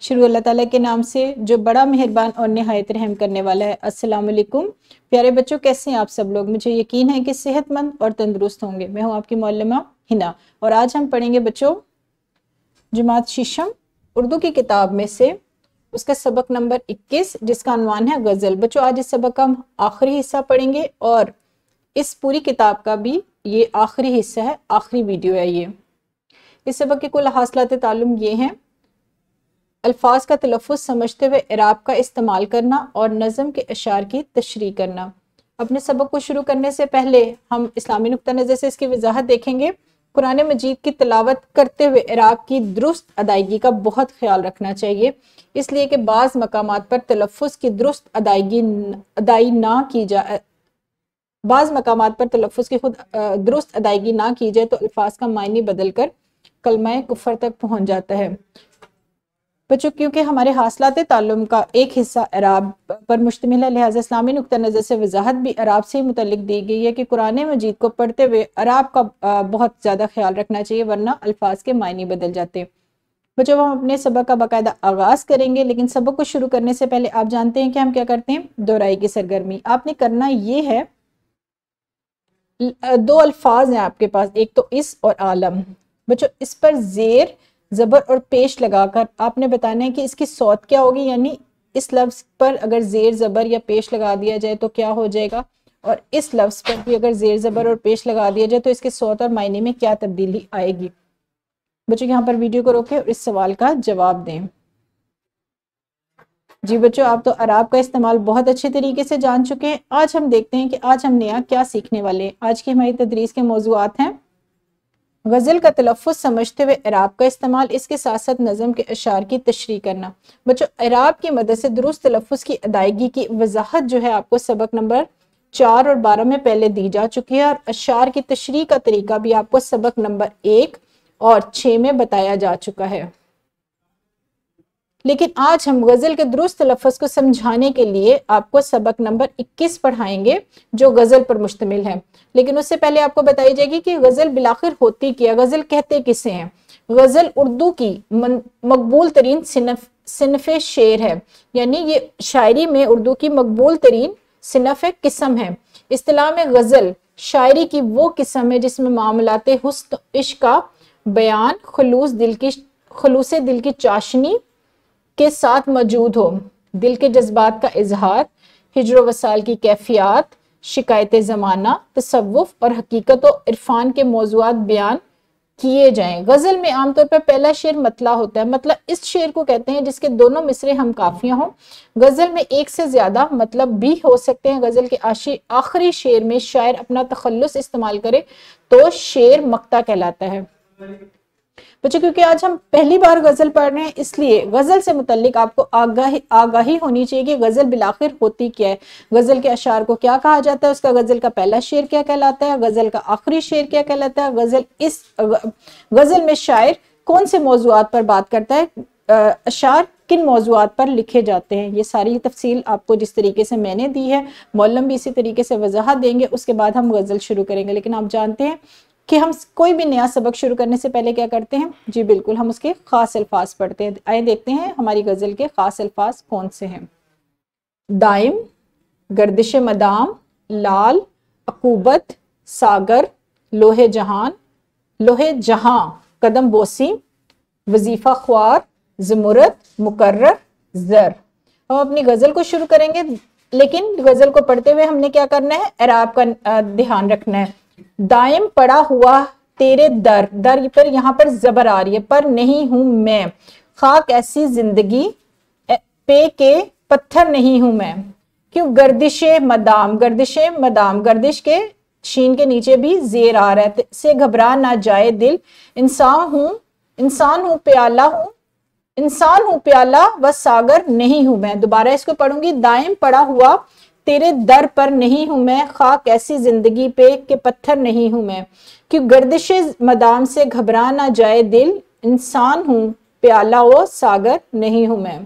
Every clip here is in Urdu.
شروع اللہ تعالیٰ کے نام سے جو بڑا مہربان اور نہایت رحم کرنے والا ہے۔ السلام علیکم پیارے بچوں، کیسے ہیں آپ سب لوگ؟ مجھے یقین ہے کہ صحت مند اور تندرست ہوں گے۔ میں ہوں آپ کی معلمہ ہنا، اور آج ہم پڑھیں گے بچوں جماعت ششم اردو کی کتاب میں سے اس کا سبق نمبر 21 جس کا عنوان ہے غزل۔ بچوں آج اس سبق کا ہم آخری حصہ پڑھیں گے اور اس پوری کتاب کا بھی یہ آخری حصہ ہے، آخری ویڈیو ہے یہ۔ اس سبق کے کل حاصلات تعلم یہ ہیں: الفاظ کا تلفظ سمجھتے ہوئے اعراب کا استعمال کرنا اور نظم کے اشعار کی تشریح کرنا۔ اپنے سبق کو شروع کرنے سے پہلے ہم اسلامی نقطہ نظر سے اس کی وضاحت دیکھیں گے۔ قرآن مجید کی تلاوت کرتے ہوئے اعراب کی درست ادائیگی کا بہت خیال رکھنا چاہیے، اس لیے کہ بعض مقامات پر تلفظ کی درست ادائیگی نہ کی جائے تو الفاظ کا معنی بدل کر کلمہ کفر تک پہنچ جاتا ہے۔ بچوں کیونکہ ہمارے حاصلات تعلم کا ایک حصہ اعراب پر مشتمل ہے، لہٰذا اسلامی نقطہ نظر سے وضاحت بھی اعراب سے متعلق دی گئی ہے کہ قرآن مجید کو پڑھتے ہوئے اعراب کا بہت زیادہ خیال رکھنا چاہیے، ورنہ الفاظ کے معنی بدل جاتے ہیں۔ بچوں ہم اپنے سبق کا باقاعدہ آغاز کریں گے، لیکن سبق کو شروع کرنے سے پہلے آپ جانتے ہیں کہ ہم کیا کرتے ہیں؟ دہرائی کی سرگرمی۔ آپ نے کرنا یہ ہے، دو الفاظ ہیں آپ کے پاس، ایک تو اس اور عالم۔ بچوں اس پر زیر زبر اور پیش لگا کر آپ نے بتانا ہے کہ اس کی صوت کیا ہوگی، یعنی اس لفظ پر اگر زیر زبر یا پیش لگا دیا جائے تو کیا ہو جائے گا، اور اس لفظ پر بھی اگر زیر زبر اور پیش لگا دیا جائے تو اس کے صوت اور معنی میں کیا تبدیلی آئے گی۔ بچوں یہاں پر ویڈیو کو روکیں اور اس سوال کا جواب دیں۔ جی بچوں آپ تو اعراب کا استعمال بہت اچھے طریقے سے جان چکے ہیں۔ آج ہم دیکھتے ہیں کہ آج ہم نیا کیا سیکھنے والے ہیں۔ آج کی ہماری تدریس کے موضوعات ہیں: غزل کا تلفظ سمجھتے ہوئے اعراب کا استعمال، اس کے ساتھ ساتھ نظم کے اشعار کی تشریح کرنا۔ بچوں اعراب کی مدد سے درست تلفظ کی ادائیگی کی وضاحت جو ہے آپ کو سبق نمبر 4 اور 12 میں پہلے دی جا چکی ہے، اور اشعار کی تشریح کا طریقہ بھی آپ کو سبق نمبر 1 اور 6 میں بتایا جا چکا ہے۔ لیکن آج ہم غزل کے درست تلفظ کو سمجھانے کے لیے آپ کو سبق نمبر 21 پڑھائیں گے جو غزل پر مشتمل ہے۔ لیکن اس سے پہلے آپ کو بتائی جائے گی کہ غزل بالآخر ہوتی کیا، غزل کہتے کسے ہیں۔ غزل اردو کی مقبول ترین صنف شعر ہے، یعنی یہ شاعری میں اردو کی مقبول ترین صنف قسم ہے۔ اصطلاح میں غزل شاعری کی وہ قسم ہے جس میں معاملات حسن عشق کا بیان خلوص دل کی چاشنی کے ساتھ موجود ہو، دل کے جذبات کا اظہار، ہجر و وصال کی کیفیات، شکایت زمانہ، تصوف اور حقیقت و عرفان کے موضوعات بیان کیے جائیں۔ غزل میں عام طور پر پہلا شعر مطلع ہوتا ہے۔ مطلع اس شعر کو کہتے ہیں جس کے دونوں مصرے ہم قافیہ ہوں۔ غزل میں ایک سے زیادہ مطلب بھی ہو سکتے ہیں۔ غزل کے آخری شعر میں شاعر اپنا تخلص استعمال کرے تو شعر مقطع کہلاتا ہے۔ بچوں کیونکہ آج ہم پہلی بار غزل پڑھ رہے ہیں، اس لیے غزل سے متعلق آپ کو آگاہی ہونی چاہیے کہ غزل بالآخر ہوتی کیا ہے، غزل کے اشعار کو کیا کہا جاتا ہے، اس کا غزل کا پہلا شعر کیا کہلاتا ہے، غزل کا آخری شعر کیا کہلاتا ہے، غزل میں شاعر کون سے موضوعات پر بات کرتا ہے، اشعار کن موضوعات پر لکھے جاتے ہیں۔ یہ ساری تفصیل آپ کو جس طریقے سے میں نے دی ہے، معلم بھی اسی طریقے سے وضاحت دیں گے، اس کے بعد ہم غزل شروع کریں گے۔ لیکن آپ جانتے ہیں کہ ہم کوئی بھی نیا سبق شروع کرنے سے پہلے کیا کرتے ہیں؟ جی بالکل، ہم اس کے خاص الفاظ پڑھتے ہیں۔ آئے دیکھتے ہیں ہماری غزل کے خاص الفاظ کون سے ہیں۔ دائم، گردش مدام، لال، عقوبت، ساگر، لوح جہاں، قدم بوسی، وظیفہ خوار، زمرد، مقرر، زر۔ ہم اپنی غزل کو شروع کریں گے، لیکن غزل کو پڑھتے ہوئے ہم نے کیا کرنا ہے؟ اعراب کا دھیان رکھنا ہے۔ دائم پڑا ہوا تیرے در پر یہاں پر زبر آ رہی ہے، پر نہیں ہوں میں، خاک ایسی زندگی پہ کے پتھر نہیں ہوں میں۔ کیوں؟ گردش مدام، گردش کے شین کے نیچے بھی زیر آ رہا ہے، سے گھبرا نہ جائے دل، انسان ہوں پیالہ و ساگر نہیں ہوں میں۔ دوبارہ اس کو پڑھوں گی۔ دائم پڑا ہوا تیرے در پر نہیں ہوں میں، خاک ایسی زندگی پہ کہ پتھر نہیں ہوں میں، کیوں گردش مدام سے گھبرا نہ جائے دل، انسان ہوں پیالہ و ساگر نہیں ہوں میں۔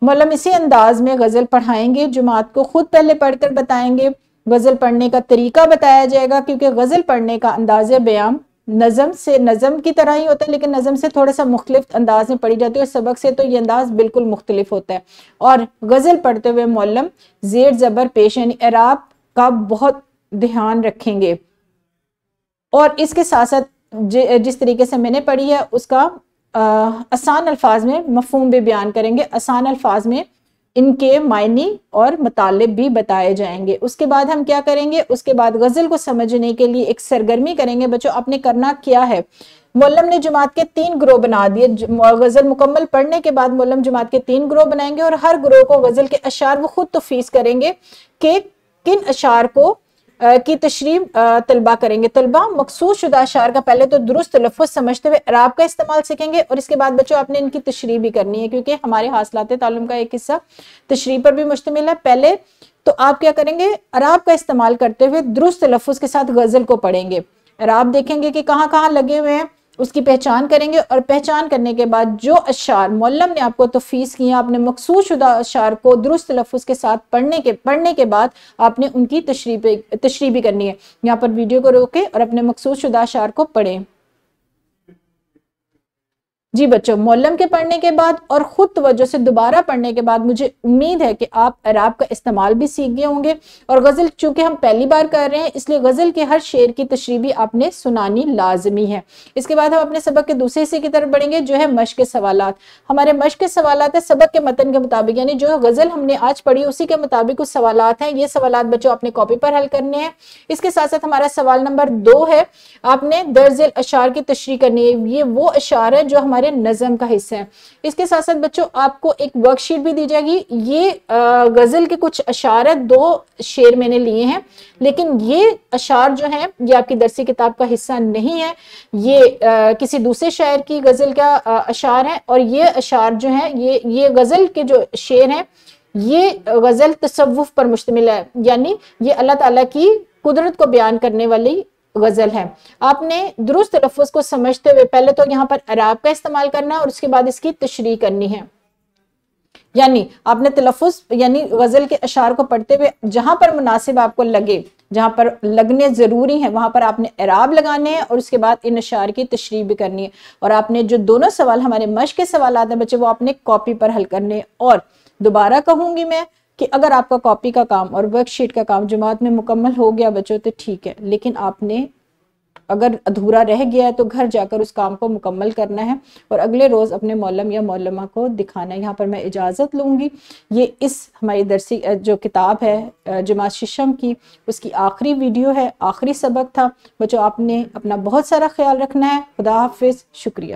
معلم اسی انداز میں غزل پڑھائیں گے، جماعت کو خود پہلے پڑھ کر بتائیں گے، غزل پڑھنے کا طریقہ بتایا جائے گا، کیونکہ غزل پڑھنے کا انداز بیان نظم سے نظم کی طرح ہی ہوتا ہے لیکن نظم سے تھوڑا سا مختلف انداز میں پڑھی جاتی ہے، اور سبق سے تو یہ انداز بالکل مختلف ہوتا ہے۔ اور غزل پڑھتے ہوئے معلم زیر زبر پیش یعنی اعراب کا بہت دھیان رکھیں گے، اور اس کے ساتھ ساتھ جس طریقے سے میں نے پڑھی ہے اس کا آسان الفاظ میں مفہوم بھی بیان کریں گے، آسان الفاظ میں ان کے معنی اور مطالب بھی بتائے جائیں گے۔ اس کے بعد ہم کیا کریں گے، اس کے بعد غزل کو سمجھنے کے لیے ایک سرگرمی کریں گے۔ بچوں آپ نے کرنا کیا ہے، معلم نے جماعت کے 3 گروہ بنا دیے، غزل مکمل پڑھنے کے بعد معلم جماعت کے 3 گروہ بنائیں گے، اور ہر گروہ کو غزل کے اشعار وہ خود تفویض کریں گے کہ کن اشعار کو کی تشریح طلبہ کریں گے۔ طلبہ مخصوص شدہ اشعار کا پہلے تو درست تلفظ سمجھتے ہوئے اعراب کا استعمال سیکھیں گے، اور اس کے بعد بچوں آپ نے ان کی تشریح بھی کرنی ہے، کیونکہ ہمارے حاصلات تعلم کا ایک حصہ تشریح پر بھی مشتمل ہے۔ پہلے تو آپ کیا کریں گے، اعراب کا استعمال کرتے ہوئے درست تلفظ کے ساتھ غزل کو پڑھیں گے، اعراب دیکھیں گے کہ کہاں کہاں لگے ہوئے ہیں، اس کی پہچان کریں گے، اور پہچان کرنے کے بعد جو اشعار معلم نے آپ کو تفویض کیا، آپ نے مخصوص شدہ اشعار کو درست تلفظ کے ساتھ پڑھنے کے بعد آپ نے ان کی تشریح بھی کرنی ہے۔ یہاں پر ویڈیو کو روکیں اور اپنے مخصوص شدہ اشعار کو پڑھیں۔ جی بچوں، معلم کے پڑھنے کے بعد اور خود توجہ سے دوبارہ پڑھنے کے بعد مجھے امید ہے کہ آپ اعراب کا استعمال بھی سیکھ گئے ہوں گے، اور غزل چونکہ ہم پہلی بار کر رہے ہیں اس لیے غزل کے ہر شعر کی تشریح بھی آپ نے سنانی لازمی ہے۔ اس کے بعد ہم اپنے سبق کے دوسرے حصے کی طرف بڑھیں گے جو ہے مشق سوالات۔ ہمارے مشق سوالات ہے سبق کے متن کے مطابق، یعنی جو غزل ہم نے آج پڑھی اسی کے مطابق کچھ سوالات ہیں، یہ سوالات بچوں آپ نے کاپی پر حل کرنے ہیں۔ اس کے ساتھ ساتھ ہمارا سوال نمبر 2 ہے، آپ نے درج ذیل اشعار کی تشریح کرنی ہے، یہ وہ اشعار ہے جو ہمارے نظم کا حصہ ہے۔ اس کے ساتھ ساتھ بچوں آپ کو ایک ورک شیٹ بھی دی جائے گی، یہ غزل کے کچھ اشعار ہے، 2 شعر میں نے لیے ہیں، لیکن یہ اشعار جو ہیں یہ آپ کی درسی کتاب کا حصہ نہیں ہے، یہ کسی دوسرے شاعر کی غزل کا اشعار ہے، اور یہ اشعار جو ہیں یہ غزل کے جو شعر ہیں یہ غزل تصوف پر مشتمل ہے، یعنی یہ اللہ تعالیٰ کی قدرت کو بیان کرنے والی غزل ہے۔ آپ نے درست تلفظ کو سمجھتے ہوئے پہلے تو یہاں پر اعراب کا استعمال کرنا ہے اور اس کے بعد اس کی تشریح کرنی ہے، یعنی آپ نے تلفظ یعنی غزل کے اشعار کو پڑھتے ہوئے جہاں پر مناسب آپ کو لگے، جہاں پر لگنے ضروری ہیں وہاں پر آپ نے اعراب لگانے ہیں، اور اس کے بعد ان اشعار کی تشریح بھی کرنی ہے، اور آپ نے جو دونوں سوال ہمارے مشق کے سوالات ہیں بچے وہ آپ نے کاپی پر حل کرنے ہیں۔ اور دوبارہ کہوں گی میں کہ اگر آپ کا کاپی کا کام اور ورک شیٹ کا کام جماعت میں مکمل ہو گیا بچوں تو ٹھیک ہے، لیکن آپ نے اگر ادھورا رہ گیا ہے تو گھر جا کر اس کام کو مکمل کرنا ہے، اور اگلے روز اپنے معلم یا معلمہ کو دکھانا ہے۔ یہاں پر میں اجازت لوں گی، یہ اس ہماری درسی جو کتاب ہے جماعت ششم کی اس کی آخری ویڈیو ہے، آخری سبق تھا۔ بچوں آپ نے اپنا بہت سارا خیال رکھنا ہے۔ خدا حافظ، شکریہ۔